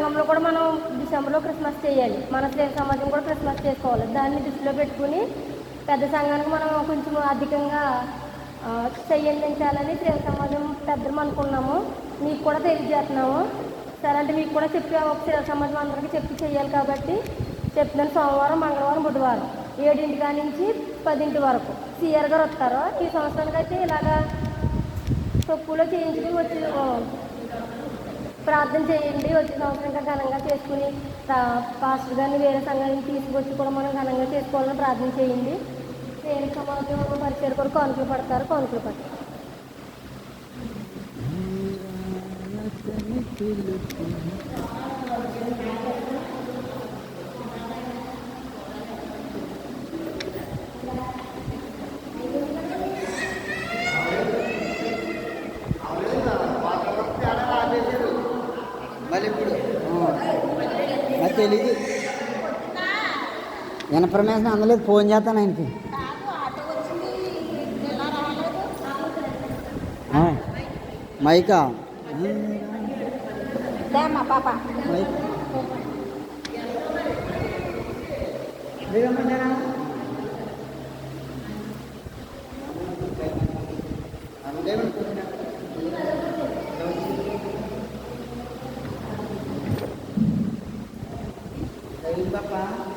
సంఘంలో కూడా మనం డిసెంబర్లో క్రిస్మస్ చేయాలి. మన సేవ సమాజం కూడా క్రిస్మస్ చేసుకోవాలి. దాన్ని దృష్టిలో పెట్టుకుని పెద్ద సంఘానికి మనం కొంచెం అధికంగా చెయ్యించాలని సేవ సమాజం పెద్దలు అనుకున్నాము. మీకు కూడా తెలియజేస్తున్నాము. సరే అంటే మీకు కూడా చెప్పి ఒక సేవ సమాజం అందరికీ చెప్పి చెయ్యాలి కాబట్టి చెప్తున్నాను. సోమవారం, మంగళవారం, బుధవారం 7 నుంచి 10 వరకు సిఆర్ గారు వస్తారు. ఈ సంవత్సరానికి అయితే ఇలాగా తక్కువలో చేయించుకుని వచ్చి ప్రార్థన చేయండి. వచ్చే సంవత్సరం ఇంకా ఘనంగా చేసుకుని పాస్టర్ గారిని వేరే సంఘానికి తీసుకొచ్చి కూడా మనం ఘనంగా చేసుకోవాలని ప్రార్థన చేయండి. వేరే సమాజం పరిచయం కూడా కానుకలు పడతారు. కానుకలు పడతారు. నాకు తెలీదు. ఇన్ఫర్మేషన్ అందలేదు. ఫోన్ చేస్తాను ఆయనకి. మైకా పాప Bapak